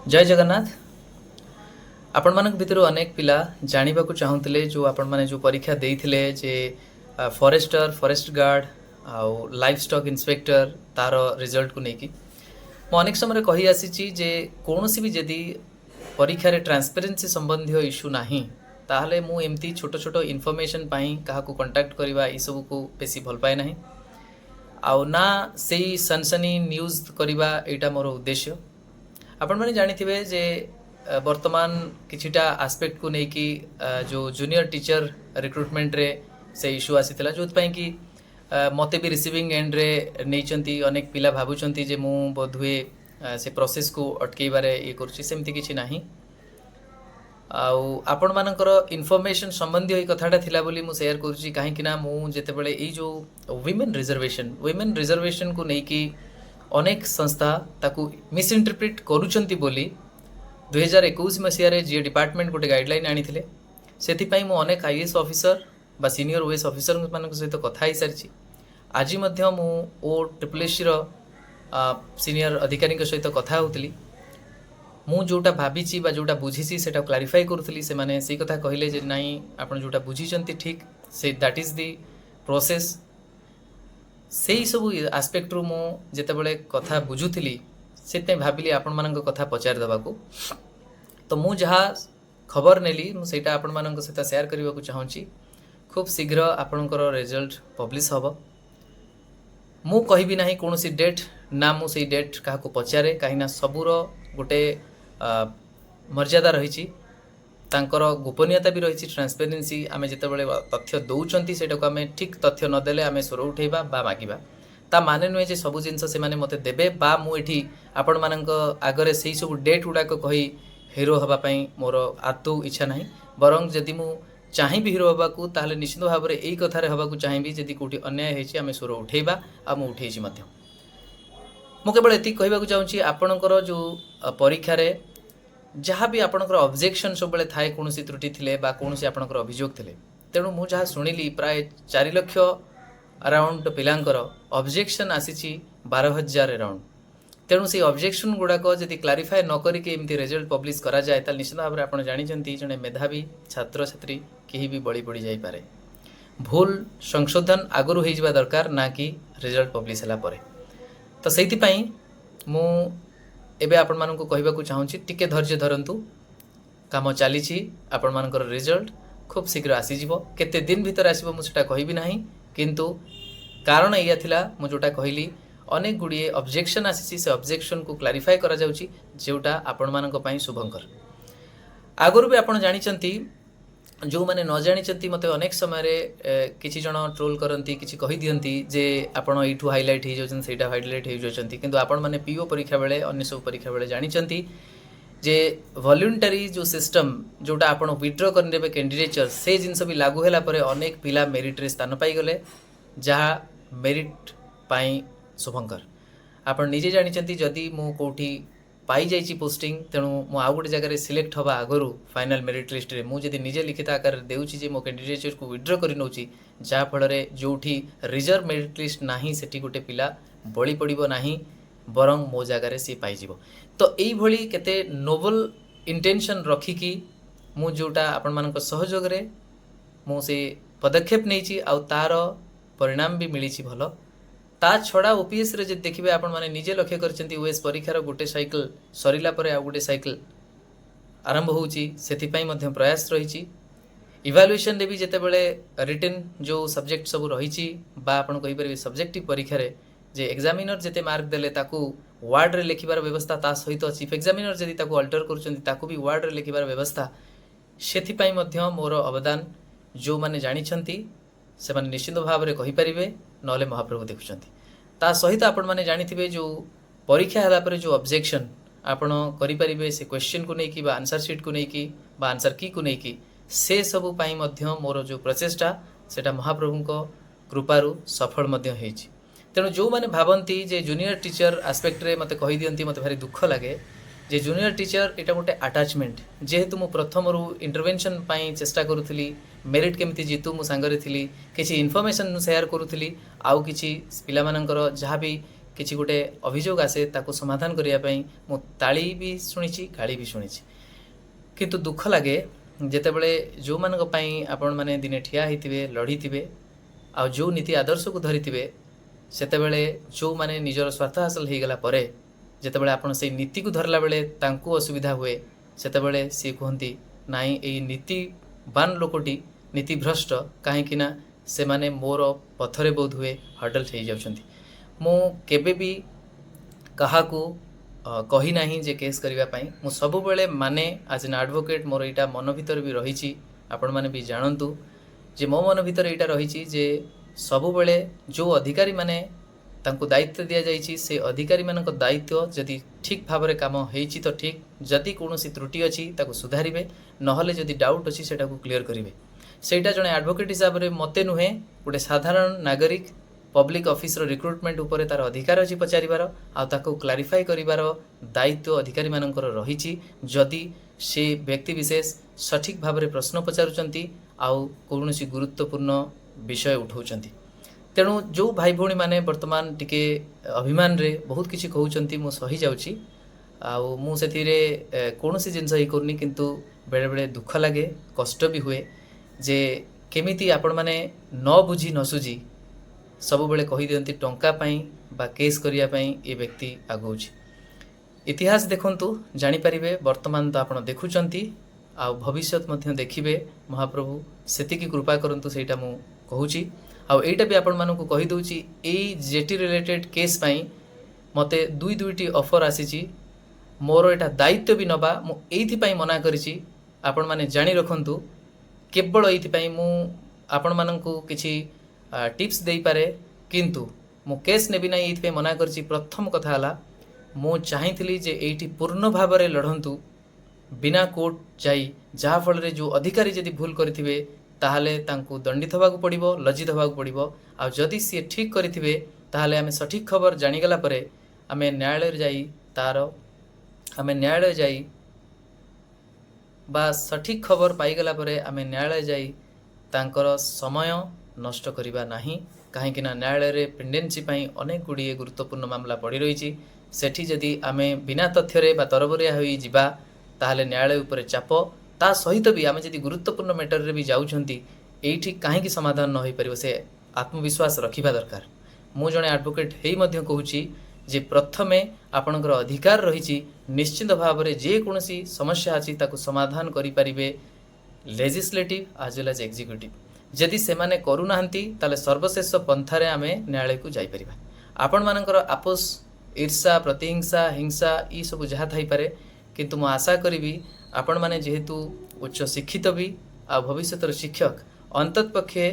जय जगन्नाथ। आपण मानक भितर अनेक पिला जानिबा को चाहूतिले जो आपण माने जो परीक्षा देइथिले जे फॉरेस्टर फॉरेस्ट गार्ड आउ लाइफ स्टॉक इंस्पेक्टर तार रिजल्ट को नेकी मु अनेक समय कही आसी जे कौनसी भी जदि परीक्षा रे ट्रांसपेरेंसी संबंधी इश्यू नाही ताहले मु एमती छोट छोट इनफॉरमेशन पाई काहा को कांटेक्ट करबा ई सब को बेसी भल पाए नाही आउ ना सेही सनसनी न्यूज करबा एटा मोर उद्देश्य। आपण माने जानिथिबे जे वर्तमान किछिटा आस्पेक्ट को नेकी जो जूनियर टीचर रिक्रुटमेंट रे से इश्यू आसीथिला जोथ पई कि मते भी रिसीविंग एंड रे नेचंती अनेक पिला भाबुचंती जे मु बोधुए से प्रोसेस को अटकेबारे ये करछि सेमति किछि नाही आउ आपण मानकर इनफॉरमेशन संबंधी ई कथाटा थिला बोली मु शेयर करछि काहे कि ना मु जेते बेले ई जो वुमेन रिजर्वेशन को नेकी अनेक संस्था ताकू मिस इंटरप्रेट करूचंती बोली 2021 मसीह जी डिपार्टमेंट गोटे गाइडलाइन आनी से अनेक आईएएस ऑफिसर बा सीनियर ओएस ऑफिसर मान सहित कथा हो सारी आज ओ ट्रिपल एससी सीनियर अधिकारी सहित कथा होती मु जोटा भाभी जोटा बुझी से क्लारिफाई करूली से माने से कथा कहले जे नाई आपण जोटा बुझी ठीक say that is the process से ही सब आस्पेक्ट रु मु जेते बळे कथा बुझुली से भाविली आपण मान कथा पचार देवाको तो मु जहाँ खबर नेली मुझा आपण मान सहित शेयर करने को चाहूँगी खूब शीघ्र आपणकर रिजल्ट पब्लिश हम मु कहबी ना कौन सी डेट ना मु से डेट क्या पचारे कहीं सबूर गोटे मर्यादा रही गोपनीयता भी रही ट्रांसपेरेंसी आम जिते तथ्य दौरान से आम ठीक तथ्य नदेले आम स्वर उठेबा बा मागिबा ता माने नुहे जे सबु जिनस से माने मते देबे बा मु एठी आपण मानक आगरे सेही सब डेट गुडाक कही हिरो हबा पई मोर आदौ इच्छा नाही बरं जदि मु चाहि भी हिरो हबा को ताहले निश्चित भाव रे एई कथा रे हबा को चाहिबी जदि कोठी अन्याय हेछि आमे स्वर उठेबा आ मु उठेछि मध्य मु केवल एति कहबा को चाहूछि आपणकर जो परीक्षा रे जहाँ भी आपणकर ऑब्जेक्शन सब बेले थाए कोनोसी त्रुटि थिले बा कोनोसी आपणकर अभियोग थिले तेणु मु जहाँ सुनिली प्राय 4 लाख अराउंड पिलांकर ऑब्जेक्शन आसी 12,000 अराउंड तेणु से ऑब्जेक्शन गुड़ाक जदि क्लारिफाए न करिके एमती रिजल्ट पब्लिश करा जाए ताल निश्चित भाव में आपन जानिचंती जने मेधावी छात्र छात्री केही भी बड़ी पड़ी जाई पारे भूल संशोधन आगु हो जावा दरकार ना कि रिजल्ट पब्लिश होला परे तो सेति पई मु एबे आपण मानकु कहबा को चाहूची टिके धैर्य धरंतु काम चलीछि आपण मानकर रिजल्ट खूब शीघ्र आसी जिवो केते दिन भीतर आसीबो मु सेटा कहबी नाही किंतु कारण या थिला मु जोटा कहली अनेक गुड़िए ऑब्जेक्शन आसी से ऑब्जेक्शन को क्लारिफाई करा जाउची जोटा आपण मानक पई शुभंकर आगुरु भी आपण जानिचंती जो माने न जानिचंती मते अनेक समय रे किछि जण ट्रोल करंती किछि कहि दियंती जे आपण एठु हाइलाइट हे जोचन सेटा हाइलाइट हे जोचंती किंतु आपण माने पीओ परीक्षा बेले अन्य सब परीक्षा बेले जानिचंती जे वॉलंटरी जो सिस्टम जोटा आपण विथड्रॉ करन देबे कैंडिडेचर से जिंस भी लागू होला परे अनेक पिला मेरिट रे स्थान पाई गले जहा मेरिट पाई शुभंकर आपण निजे जानिचंती जदि मु कोठी पाई जाइची पोस्टिंग तेणु मु आउ गोटे जगह सिलेक्ट हवा आगु फाइनल मेरिट लिस्ट रे मु जदि निजे लिखित आकार देउची जे मो कैंडिडेचर को विथड्रॉ करि नउची जहा फल रे जोठी रिजर्व मेरिट लिस्ट नाही सेठी गोटे पिला बळी पड़िबो नाही बरं मो जगह सी पाई जीवो तो एई भली केते नोबल इंटेंशन रखी कि मु जोटा आपण मानक सहयोग रे मु से पदक्षेप नेची आ तार परिणाम भी मिली भल ता छड़ा ओपीएस रे जे देखिबे आपण माने निजे लक्ष्य करचंती ओएस परीक्षार गोटे साइकिल सरिला परे आ गोटे साइकिल आरंभ होउची सेति पई मध्य प्रयास रहिची इवैल्यूएशन रे भी जेते बेले रिटन जो सब्जेक्ट सब रहिची बा आपण कहि परबे सब्जेक्टिव परीक्षा रे जे एग्जामिनर जेते मार्क देले ताकू वार्ड रे लिखिबार व्यवस्था ता सहित चीफ एग्जामिनर जदि ताकू अल्टर करचंती ताकू भी वार्ड रे लिखिबार व्यवस्था सेति पई मध्य मोर अवदान जो माने जानिछंती से माने निश्चित भाव में कहि परिबे नले महाप्रभु देखुचंती ता सहित आपण माने जानिथिबे जो परीक्षा हला पर जो ऑब्जेक्शन आपण करि परिबे से क्वेश्चन को नेकी बा आंसर शीट को नेकी बा आंसर की को नेकी से सब पाई मध्य मोर जो प्रचेष्टा सेटा महाप्रभुको कृपारु सफल मध्य हेछि तेणु जो माने भावंती जे जूनियर टीचर आस्पेक्ट रे मते कहि दियंती मते भारी दुख लागे जे जूनियर टीचर एटा गोटे अटैचमेंट जेहेतु मु प्रथम रु इंटरवेंशन पाई चेष्टा करूथली मेरिट केमती जीतु मु सांगरे थिली किछि इन्फॉर्मेशन शेयर करूथली आउ किछि पिला मानकर जहाँ भी କିଛି ଗୋଟେ ଅଭିଯୋଗ ଆସେ ତାକୁ ସମାଧାନ କରିବା ପାଇଁ ମୁଁ ତାଳି ବି ଶୁଣିଛି, ଗାଳି ବି ଶୁଣିଛି। କିନ୍ତୁ ଦୁଃଖ ଲାଗେ ଯେତେବେଳେ ଯେଉଁମାନଙ୍କ ପାଇଁ ଆପଣମାନେ ଦିନେ ଠିଆ ହେଇଥିବେ, ଲଢ଼ିଥିବେ, ଆଉ ଯେଉଁ ନୀତି ଆଦର୍ଶକୁ ଧରିଥିବେ, ସେତେବେଳେ ଯେଉଁମାନେ ନିଜର ସ୍ୱାର୍ଥ ହାସଲ ହେଇଗଲା ପରେ ଯେତେବେଳେ ଆପଣ ସେଇ ନୀତିକୁ ଧରିଲା ବେଳେ ତାଙ୍କୁ ଅସୁବିଧା ହୁଏ, ସେତେବେଳେ ସିଏ କୁହନ୍ତି ନାଇଁ ଏଇ ନୀତିବାନ ଲୋକଟି ନୀତିଭ୍ରଷ୍ଟ, କାହିଁକି ନା ସେମାନେ ମୋର ପଥରେ ବୋଧ ହୁଏ ହର୍ଡଲ୍ ହେଇଯାଉଛନ୍ତି। ମୁଁ କେବେ ବି କାହାକୁ କହି ନାହିଁ ଯେ କେସ୍ କରିବା ପାଇଁ। ମୁଁ ସବୁବେଳେ ମାନେ ଆଜ୍ ଏନ୍ ଆଡ଼ଭୋକେଟ୍ ମୋର ଏଇଟା ମନ ଭିତରେ ବି ରହିଛି, ଆପଣମାନେ ବି ଜାଣନ୍ତୁ ଯେ ମୋ ମନ ଭିତରେ ଏଇଟା ରହିଛି ଯେ ସବୁବେଳେ ଯେଉଁ ଅଧିକାରୀମାନେ ତାଙ୍କୁ ଦାୟିତ୍ୱ ଦିଆଯାଇଛି ସେ ଅଧିକାରୀମାନଙ୍କ ଦାୟିତ୍ୱ ଯଦି ଠିକ୍ ଭାବରେ କାମ ହେଇଛି ତ ଠିକ୍, ଯଦି କୌଣସି ତ୍ରୁଟି ଅଛି ତାକୁ ସୁଧାରିବେ, ନହେଲେ ଯଦି ଡାଉଟ୍ ଅଛି ସେଟାକୁ କ୍ଲିୟର କରିବେ। ସେଇଟା ଜଣେ ଆଡ଼ଭୋକେଟ୍ ହିସାବରେ ମୋତେ ନୁହେଁ, ଗୋଟେ ସାଧାରଣ ନାଗରିକ ପବ୍ଲିକ୍ ଅଫିସର ରିକ୍ରୁଟମେଣ୍ଟ ଉପରେ ତାର ଅଧିକାର ଅଛି ପଚାରିବାର, ଆଉ ତାକୁ କ୍ଲାରିଫାଏ କରିବାର ଦାୟିତ୍ୱ ଅଧିକାରୀମାନଙ୍କର ରହିଛି ଯଦି ସେ ବ୍ୟକ୍ତିବିଶେଷ ସଠିକ୍ ଭାବରେ ପ୍ରଶ୍ନ ପଚାରୁଛନ୍ତି ଆଉ କୌଣସି ଗୁରୁତ୍ୱପୂର୍ଣ୍ଣ ବିଷୟ ଉଠାଉଛନ୍ତି। ତେଣୁ ଯେଉଁ ଭାଇ ଭଉଣୀମାନେ ବର୍ତ୍ତମାନ ଟିକେ ଅଭିମାନରେ ବହୁତ କିଛି କହୁଛନ୍ତି ମୁଁ ସହିଯାଉଛି, ଆଉ ମୁଁ ସେଥିରେ କୌଣସି ଜିନିଷ ଇ କରୁନି, କିନ୍ତୁ ବେଳେବେଳେ ଦୁଃଖ ଲାଗେ, କଷ୍ଟ ବି ହୁଏ ଯେ କେମିତି ଆପଣମାନେ ନ ବୁଝି ନ ସୁଝି ସବୁବେଳେ କହିଦିଅନ୍ତି ଟଙ୍କା ପାଇଁ ବା କେସ୍ କରିବା ପାଇଁ ଏ ବ୍ୟକ୍ତି ଆଗଉଛି। ଇତିହାସ ଦେଖନ୍ତୁ, ଜାଣିପାରିବେ। ବର୍ତ୍ତମାନ ତ ଆପଣ ଦେଖୁଛନ୍ତି ଆଉ ଭବିଷ୍ୟତ ମଧ୍ୟ ଦେଖିବେ। ମହାପ୍ରଭୁ ସେତିକି କୃପା କରନ୍ତୁ, ସେଇଟା ମୁଁ କହୁଛି। ଆଉ ଏଇଟା ବି ଆପଣମାନଙ୍କୁ କହିଦେଉଛି, ଏଇ ଜେଟି ରିଲେଟେଡ୍ କେସ୍ ପାଇଁ ମୋତେ ଦୁଇଟି ଅଫର୍ ଆସିଛି। ମୋର ଏଇଟା ଦାୟିତ୍ୱ ବି ନେବା, ମୁଁ ଏଇଥିପାଇଁ ମନା କରିଛି, ଆପଣମାନେ ଜାଣି ରଖନ୍ତୁ। କେବଳ ଏଇଥିପାଇଁ ମୁଁ ଆପଣମାନଙ୍କୁ କିଛି ଟିପ୍ସ ଦେଇପାରେ, କିନ୍ତୁ ମୁଁ କେସ୍ ନେବି ନାହିଁ, ଏଇଥିପାଇଁ ମନା କରିଛି। ପ୍ରଥମ କଥା ହେଲା, ମୁଁ ଚାହିଁଥିଲି ଯେ ଏଇଠି ପୂର୍ଣ୍ଣ ଭାବରେ ଲଢ଼ନ୍ତୁ ବିନା କୋର୍ଟ ଯାଇ, ଯାହାଫଳରେ ଯେଉଁ ଅଧିକାରୀ ଯଦି ଭୁଲ କରିଥିବେ ତାହେଲେ ତାଙ୍କୁ ଦଣ୍ଡିତ ହେବାକୁ ପଡ଼ିବ, ଲଜ୍ଜିତ ହେବାକୁ ପଡ଼ିବ। ଆଉ ଯଦି ସିଏ ଠିକ୍ କରିଥିବେ ତାହେଲେ ଆମେ ସଠିକ୍ ଖବର ଜାଣିଗଲା ପରେ ଆମେ ନ୍ୟାୟାଳୟରେ ଯାଇ ବା ସଠିକ୍ ଖବର ପାଇଗଲା ପରେ ଆମେ ନ୍ୟାୟାଳୟ ଯାଇ ତାଙ୍କର ସମୟ ନଷ୍ଟ କରିବା ନାହିଁ, କାହିଁକି ନା ନ୍ୟାୟାଳୟରେ ପେଣ୍ଡେନ୍ସି ପାଇଁ ଅନେକ ଗୁଡ଼ିଏ ଗୁରୁତ୍ୱପୂର୍ଣ୍ଣ ମାମଲା ପଡ଼ି ରହିଛି। ସେଠି ଯଦି ଆମେ ବିନା ତଥ୍ୟରେ ବା ତରବରିଆ ହୋଇ ଯିବା ତାହେଲେ ନ୍ୟାୟାଳୟ ଉପରେ ଚାପ, ତା ସହିତ ବି ଆମେ ଯଦି ଗୁରୁତ୍ୱପୂର୍ଣ୍ଣ ମ୍ୟାଟରରେ ବି ଯାଉଛନ୍ତି, ଏଇଠି କାହିଁକି ସମାଧାନ ନ ହୋଇପାରିବ, ସେ ଆତ୍ମବିଶ୍ୱାସ ରଖିବା ଦରକାର। ମୁଁ ଜଣେ ଆଡ଼ଭୋକେଟ୍ ହେଇ ମଧ୍ୟ କହୁଛି ଯେ ପ୍ରଥମେ ଆପଣଙ୍କର ଅଧିକାର ରହିଛି ନିଶ୍ଚିତ ଭାବରେ ଯେକୌଣସି ସମସ୍ୟା ଅଛି ତାକୁ ସମାଧାନ କରିପାରିବେ ଲେଜିସ୍ଲେଟିଭ୍ ଆଜ୍ ୱେଲ୍ ଆଜ୍ ଏକ୍ଜିକ୍ୟୁଟିଭ୍। ଯଦି ସେମାନେ କରୁନାହାନ୍ତି ତାହେଲେ ସର୍ବଶେଷ ପନ୍ଥାରେ ଆମେ ନ୍ୟାୟାଳୟକୁ ଯାଇପାରିବା। ଆପଣମାନଙ୍କର ଆପୋଷ ଈର୍ଷା, ପ୍ରତିହିଂସା, ହିଂସା ଏସବୁ ଯାହା ଥାଇପାରେ, କିନ୍ତୁ ମୁଁ ଆଶା କରିବି ଆପଣମାନେ ଯେହେତୁ ଉଚ୍ଚ ଶିକ୍ଷିତ ବି ଆଉ ଭବିଷ୍ୟତର ଶିକ୍ଷକ, ଅନ୍ତତଃପକ୍ଷେ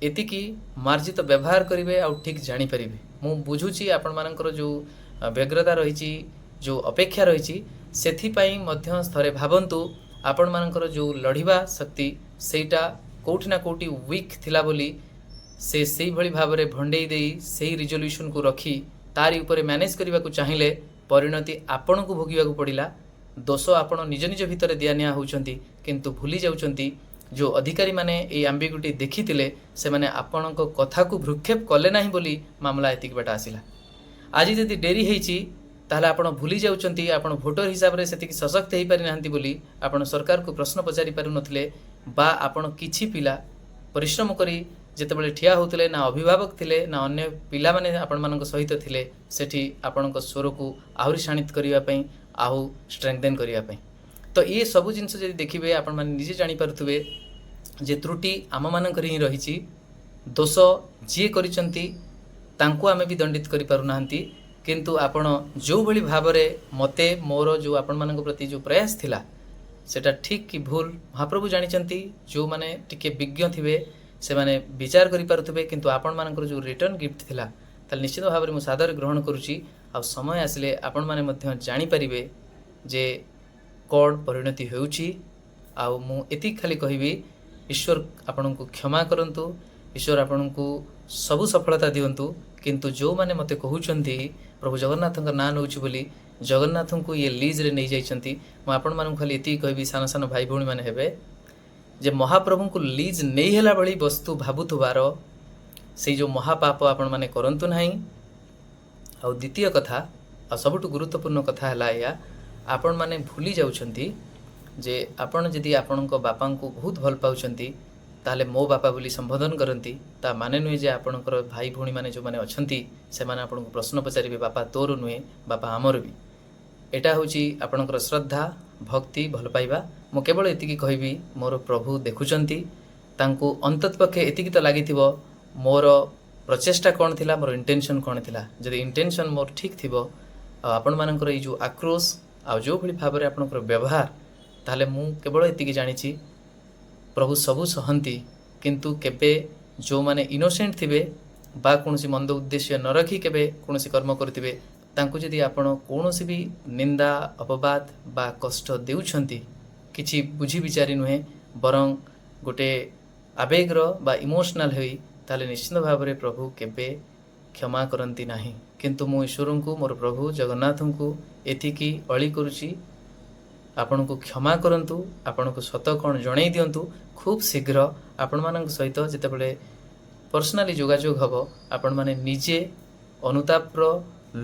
ଏତିକି ମାର୍ଜିତ ବ୍ୟବହାର କରିବେ ଆଉ ଠିକ୍ ଜାଣିପାରିବେ। ମୁଁ ବୁଝୁଛି ଆପଣମାନଙ୍କର ଯେଉଁ ବ୍ୟଗ୍ରତା ରହିଛି, ଯେଉଁ ଅପେକ୍ଷା ରହିଛି, ସେଥିପାଇଁ ମଧ୍ୟ ଥରେ ଭାବନ୍ତୁ ଆପଣମାନଙ୍କର ଯେଉଁ ଲଢ଼ିବା ଶକ୍ତି ସେଇଟା କେଉଁଠି ନା କେଉଁଠି ୱିକ୍ ଥିଲା ବୋଲି ସେ ସେଇଭଳି ଭାବରେ ଭଣ୍ଡେଇ ଦେଇ ସେଇ ରିଜଲ୍ୟୁସନକୁ ରଖି ତାରି ଉପରେ ମ୍ୟାନେଜ୍ କରିବାକୁ ଚାହିଁଲେ ପରିଣତି ଆପଣଙ୍କୁ ଭୋଗିବାକୁ ପଡ଼ିଲା। ଦୋଷ ଆପଣ ନିଜ ନିଜ ଭିତରେ ଦିଆନିଆ ହେଉଛନ୍ତି, କିନ୍ତୁ ଭୁଲି ଯାଉଛନ୍ତି ଯେଉଁ ଅଧିକାରୀମାନେ ଏଇ ଆମ୍ବିଗୁଟି ଦେଖିଥିଲେ ସେମାନେ ଆପଣଙ୍କ କଥାକୁ ଭ୍ରୂକ୍ଷେପ କଲେ ନାହିଁ ବୋଲି ମାମଲା ଏତିକି ବାଟ ଆସିଲା। ଆଜି ଯଦି ଡେରି ହେଇଛି ତାହେଲେ ଆପଣ ଭୁଲି ଯାଉଛନ୍ତି ଆପଣ ଭୋଟର ହିସାବରେ ସେତିକି ସଶକ୍ତ ହେଇପାରିନାହାନ୍ତି ବୋଲି ଆପଣ ସରକାରକୁ ପ୍ରଶ୍ନ ପଚାରି ପାରୁନଥିଲେ, ବା ଆପଣ କିଛି ପିଲା ପରିଶ୍ରମ କରି ଯେତେବେଳେ ଠିଆ ହେଉଥିଲେ, ନା ଅଭିଭାବକ ଥିଲେ ନା ଅନ୍ୟ ପିଲାମାନେ ଆପଣମାନଙ୍କ ସହିତ ଥିଲେ ସେଠି ଆପଣଙ୍କ ସ୍ୱରକୁ ଆହୁରି ଶାଣିତ କରିବା ପାଇଁ, ଆଉ ଷ୍ଟ୍ରେଙ୍ଗଦେନ୍ କରିବା ପାଇଁ। ତ ଏ ସବୁ ଜିନିଷ ଯଦି ଦେଖିବେ ଆପଣମାନେ ନିଜେ ଜାଣିପାରୁଥିବେ ଯେ ତ୍ରୁଟି ଆମମାନଙ୍କର ହିଁ ରହିଛି। ଦୋଷ ଯିଏ କରିଛନ୍ତି ତାଙ୍କୁ ଆମେ ବି ଦଣ୍ଡିତ କରିପାରୁନାହାନ୍ତି, କିନ୍ତୁ ଆପଣ ଯେଉଁଭଳି ଭାବରେ ମୋତେ ମୋର ଯେଉଁ ଆପଣମାନଙ୍କ ପ୍ରତି ଯେଉଁ ପ୍ରୟାସ ଥିଲା ସେଟା ଠିକ୍ କି ଭୁଲ ମହାପ୍ରଭୁ ଜାଣିଛନ୍ତି। ଯେଉଁମାନେ ଟିକେ ବିଜ୍ଞ ଥିବେ ସେମାନେ ବିଚାର କରିପାରୁଥିବେ, କିନ୍ତୁ ଆପଣମାନଙ୍କର ଯେଉଁ ରିଟର୍ଣ୍ଣ ଗିଫ୍ଟ ଥିଲା ତାହେଲେ ନିଶ୍ଚିତ ଭାବରେ ମୁଁ ସାଦରରେ ଗ୍ରହଣ କରୁଛି। ଆଉ ସମୟ ଆସିଲେ ଆପଣମାନେ ମଧ୍ୟ ଜାଣିପାରିବେ ଯେ କ'ଣ ପରିଣତି ହେଉଛି। ଆଉ ମୁଁ ଏତିକି ଖାଲି କହିବି, ଈଶ୍ୱର ଆପଣଙ୍କୁ କ୍ଷମା କରନ୍ତୁ, ଈଶ୍ୱର ଆପଣଙ୍କୁ ସବୁ ସଫଳତା ଦିଅନ୍ତୁ। କିନ୍ତୁ ଯେଉଁମାନେ ମୋତେ କହୁଛନ୍ତି ପ୍ରଭୁ ଜଗନ୍ନାଥଙ୍କ ନାଁ ନେଉଛି ବୋଲି ଜଗନ୍ନାଥଙ୍କୁ ଇଏ ଲିଜ୍ରେ ନେଇଯାଇଛନ୍ତି, ମୁଁ ଆପଣମାନଙ୍କୁ ଖାଲି ଏତିକି କହିବି, ସାନ ସାନ ଭାଇ ଭଉଣୀମାନେ ହେବେ, ଯେ ମହାପ୍ରଭୁଙ୍କୁ ଲିଜ୍ ନେଇ ହେଲା ଭଳି ବସ୍ତୁ ଭାବୁଥିବାର ସେଇ ଯେଉଁ ମହାପାପ ଆପଣମାନେ କରନ୍ତୁ ନାହିଁ। ଆଉ ଦ୍ୱିତୀୟ କଥା ଆଉ ସବୁଠୁ ଗୁରୁତ୍ୱପୂର୍ଣ୍ଣ କଥା ହେଲା ଏଇଆ, ଆପଣମାନେ ଭୁଲି ଯାଉଛନ୍ତି ଯେ ଆପଣ ଯଦି ଆପଣଙ୍କ ବାପାଙ୍କୁ ବହୁତ ଭଲ ପାଉଛନ୍ତି ତାହେଲେ ମୋ ବାପା ବୋଲି ସମ୍ବୋଧନ କରନ୍ତି। ତା ମାନେ ନୁହେଁ ଯେ ଆପଣଙ୍କର ଭାଇ ଭଉଣୀମାନେ ଯେଉଁମାନେ ଅଛନ୍ତି ସେମାନେ ଆପଣଙ୍କୁ ପ୍ରଶ୍ନ ପଚାରିବେ ବାପା ତୋର ନୁହେଁ, ବାପା ଆମର ବି। ଏଇଟା ହେଉଛି ଆପଣଙ୍କର ଶ୍ରଦ୍ଧା, ଭକ୍ତି, ଭଲ ପାଇବା। ମୁଁ କେବଳ ଏତିକି କହିବି, ମୋର ପ୍ରଭୁ ଦେଖୁଛନ୍ତି। ତାଙ୍କୁ ଅନ୍ତତଃପକ୍ଷେ ଏତିକି ତ ଲାଗିଥିବ ମୋର ପ୍ରଚେଷ୍ଟା କ'ଣ ଥିଲା, ମୋର ଇଣ୍ଟେନସନ୍ କ'ଣ ଥିଲା। ଯଦି ଇଣ୍ଟେନସନ୍ ମୋର ଠିକ୍ ଥିବ ଆଉ ଆପଣମାନଙ୍କର ଏଇ ଯେଉଁ ଆକ୍ରୋଶ ଆଉ ଯେଉଁଭଳି ଭାବରେ ଆପଣଙ୍କର ବ୍ୟବହାର, ତାହେଲେ ମୁଁ କେବଳ ଏତିକି ଜାଣିଛି ପ୍ରଭୁ ସବୁ ସହନ୍ତି। କିନ୍ତୁ କେବେ ଯେଉଁମାନେ ଇନୋସେଣ୍ଟ ଥିବେ ବା କୌଣସି ମନ୍ଦ ଉଦ୍ଦେଶ୍ୟ ନ ରଖି କେବେ କୌଣସି କର୍ମ କରୁଥିବେ, ତାଙ୍କୁ ଯଦି ଆପଣ କୌଣସି ବି ନିନ୍ଦା, ଅପବାଦ ବା କଷ୍ଟ ଦେଉଛନ୍ତି, କିଛି ବୁଝି ବିଚାରି ନୁହେଁ ବରଂ ଗୋଟେ ଆବେଗର ବା ଇମୋସନାଲ ହୋଇ, ତାହେଲେ ନିଶ୍ଚିତ ଭାବରେ ପ୍ରଭୁ କେବେ କ୍ଷମା କରନ୍ତି ନାହିଁ। କିନ୍ତୁ ମୁଁ ଈଶ୍ୱରଙ୍କୁ, ମୋର ପ୍ରଭୁ ଜଗନ୍ନାଥଙ୍କୁ ଏତିକି ଅଳି କରୁଛି, ଆପଣଙ୍କୁ କ୍ଷମା କରନ୍ତୁ, ଆପଣଙ୍କୁ ସତ କ'ଣ ଜଣେଇ ଦିଅନ୍ତୁ। ଖୁବ୍ ଶୀଘ୍ର ଆପଣମାନଙ୍କ ସହିତ ଯେତେବେଳେ ପର୍ସନାଲି ଯୋଗାଯୋଗ ହେବ, ଆପଣମାନେ ନିଜେ ଅନୁତାପର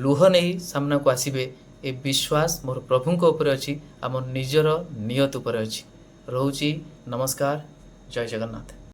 ଲୁହ ନେଇ ସାମ୍ନାକୁ ଆସିବେ। ଏ ବିଶ୍ୱାସ ମୋର ପ୍ରଭୁଙ୍କ ଉପରେ ଅଛି, ଆମ ନିଜର ନିୟତ ଉପରେ ଅଛି। ରହୁଛି, ନମସ୍କାର, ଜୟ ଜଗନ୍ନାଥ।